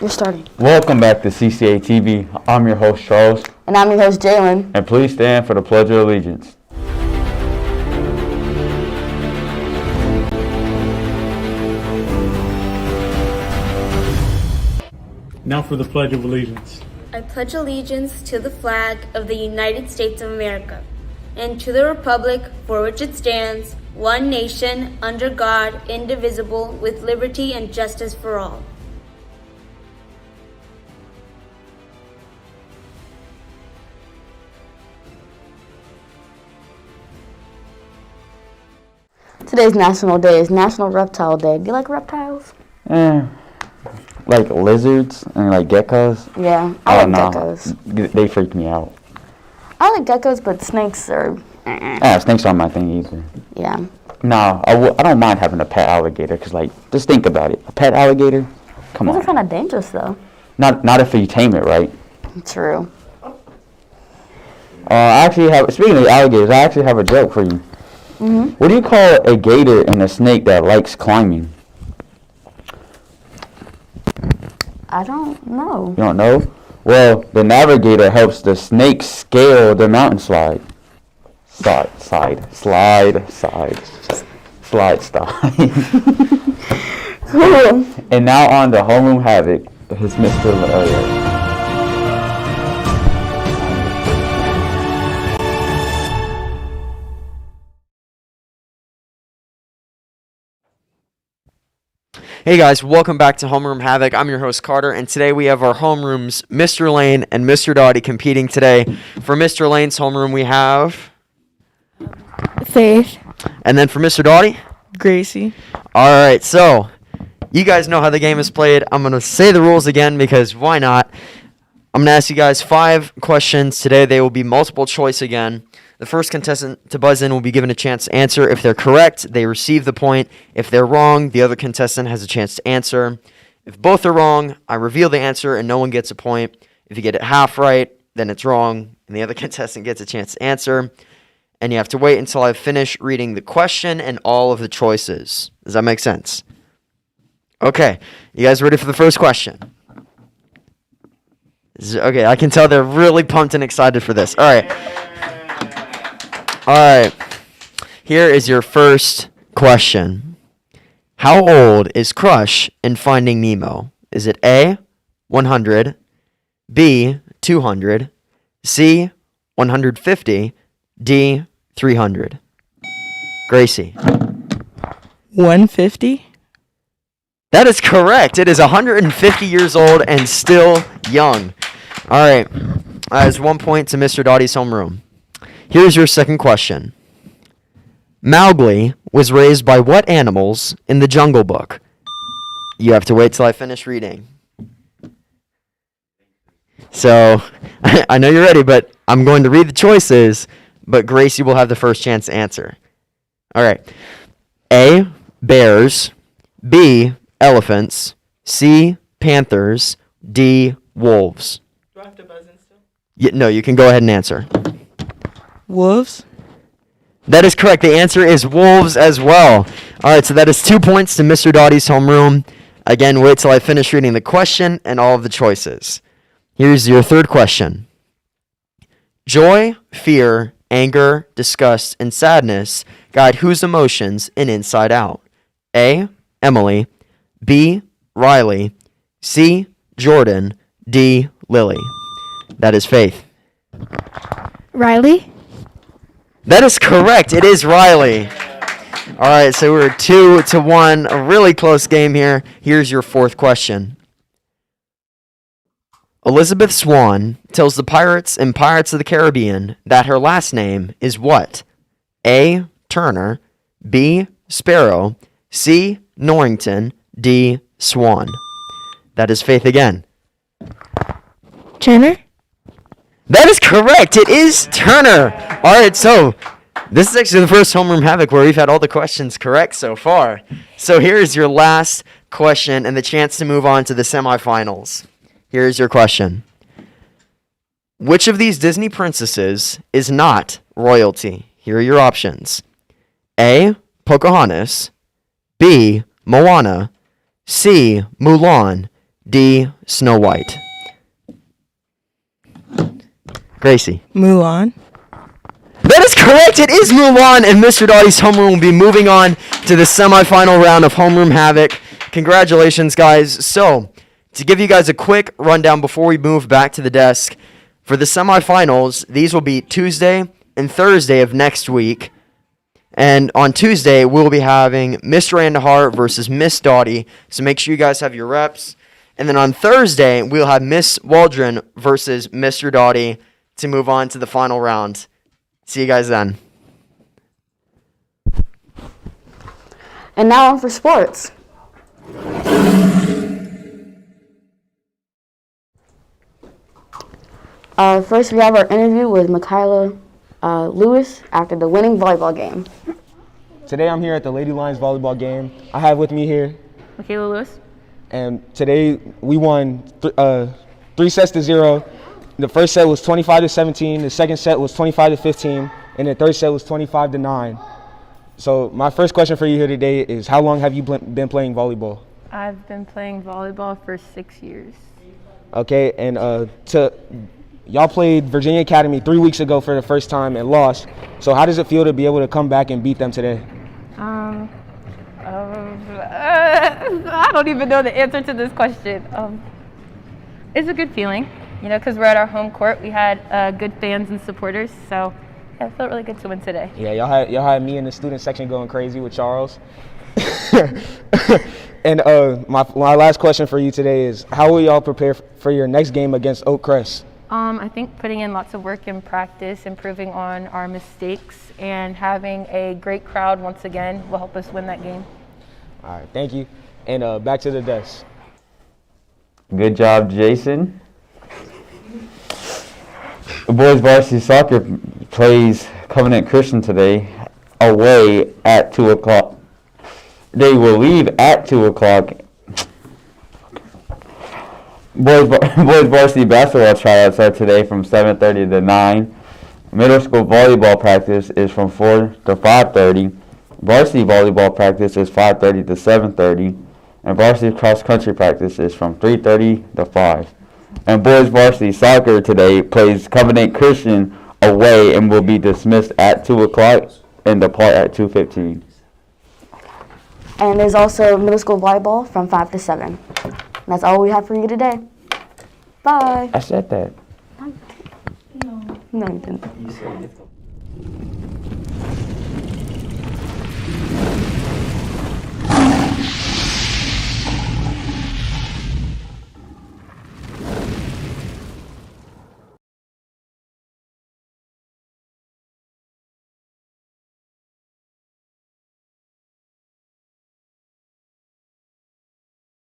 You're starting. Welcome back to CCA TV. I'm your host, Charles. And I'm your host, Jalen. And please stand for the Pledge of Allegiance. Now for the Pledge of Allegiance. I pledge allegiance to the flag of the United States of America and to the republic for which it stands, one nation, under God, indivisible, with liberty and justice for all. Today's National Day is National Reptile Day. Do you like reptiles? Like lizards and like geckos. Yeah, I like no. geckos. They freak me out. I like geckos, but snakes are... Snakes aren't my thing either. Yeah. No, I don't mind having a pet alligator because, like, just think about it. A pet alligator? Come on. Those are kind of dangerous, though. Not if you tame it right. True. Speaking of alligators, I actually have a joke for you. Mm-hmm. What do you call a gator and a snake that likes climbing? I don't know. You don't know? Well, the navigator helps the snake scale the mountain slide. Slide. Cool. And now on to Homeroom Havoc. It's Mr. Laria. Hey guys, welcome back to Homeroom Havoc. I'm your host Carter, and today we have our homerooms, Mr. Lane and Mr. Dottie, competing today. For Mr. Lane's homeroom, we have Faith. And then for Mr. Dottie, Gracie. All right, so you guys know how the game is played. I'm going to say the rules again because why not? I'm going to ask you guys 5 questions today. They will be multiple choice again. The first contestant to buzz in will be given a chance to answer. If they're correct, they receive the point. If they're wrong, the other contestant has a chance to answer. If both are wrong, I reveal the answer and no one gets a point. If you get it half right, then it's wrong and the other contestant gets a chance to answer. And you have to wait until I finish reading the question and all of the choices. Does that make sense? Okay, you guys ready for the first question? Okay, I can tell they're really pumped and excited for this. All right, here is your first question. How old is Crush in Finding Nemo? Is it A, 100, B, 200, C, 150, D, 300? Gracie. 150. That is correct. It is 150 years old and still young. All right, that is 1 point to Mr. Dottie's homeroom. Here's your second question. Mowgli was raised by what animals in the Jungle Book? You have to wait till I finish reading. So, I know you're ready, but I'm going to read the choices, but Gracie will have the first chance to answer. All right. A, bears. B, elephants. C, panthers. D, wolves. Do I have to buzz in still? No, you can go ahead and answer. Wolves. That is correct. The answer is wolves as well. All right, so that is 2 points to Mr. Dottie's homeroom. Again, wait till I finish reading the question and all of the choices. Here's your third question. Joy, fear, anger, disgust, and sadness guide whose emotions in Inside Out? A, Emily. B, Riley. C, Jordan. D, Lily. That is Faith. Riley. That is correct. It is Riley. All right, so we're 2-1. A really close game here. Here's your fourth question. Elizabeth Swann tells the pirates in Pirates of the Caribbean that her last name is what? A, Turner. B, Sparrow. C, Norrington. D, Swan. That is Faith again. Turner. That is correct. It is Turner. All right, so this is actually the first Homeroom Havoc where we've had all the questions correct so far. So here's your last question and the chance to move on to the semifinals. Here's your question. Which of these Disney princesses is not royalty? Here are your options. A, Pocahontas. B, Moana. C, Mulan. D. Snow White? Gracie. Mulan. That is correct. It is Mulan, and Mr. Dottie's homeroom will be moving on to the semifinal round of Homeroom Havoc. Congratulations, guys. So, to give you guys a quick rundown before we move back to the desk, for the semifinals, these will be Tuesday and Thursday of next week. And on Tuesday, we'll be having Mr. Andahar versus Miss Dottie. So make sure you guys have your reps. And then on Thursday, we'll have Miss Waldron versus Mr. Dottie to move on to the final round. See you guys then. And now on for sports. First, we have our interview with Michaela Lewis after the winning volleyball game. Today I'm here at the Lady Lions volleyball game. I have with me here, Michaela Lewis. and today we won 3-0. The first set was 25-17. The second set was 25-15, and the third set was 25-9. So my first question for you here today is, how long have you been playing volleyball? I've been playing volleyball for 6 years. Okay, and y'all played Virginia Academy 3 weeks ago for the first time and lost. So how does it feel to be able to come back and beat them today? I don't even know the answer to this question. It's a good feeling, because we're at our home court. We had good fans and supporters, so yeah, it felt really good to win today. Yeah, y'all had me in the student section going crazy with Charles. And my last question for you today is, how will y'all prepare for your next game against Oak Crest? I think putting in lots of work in practice, improving on our mistakes, and having a great crowd once again will help us win that game. All right, thank you. And back to the desk. Good job, Jason. The boys varsity soccer plays Covenant Christian today away at 2 o'clock. They will leave at 2 o'clock. Boys varsity basketball tryouts are today from 7:30 to 9. Middle school volleyball practice is from 4 to 5:30. Varsity volleyball practice is 5:30 to 7:30. And varsity cross country practice is from 3:30 to 5. And boys varsity soccer today plays Covenant Christian away and will be dismissed at 2 o'clock and depart at 2:15. And there's also middle school volleyball from 5 to 7. And that's all we have for you today. Bye. I said that. No, you didn't.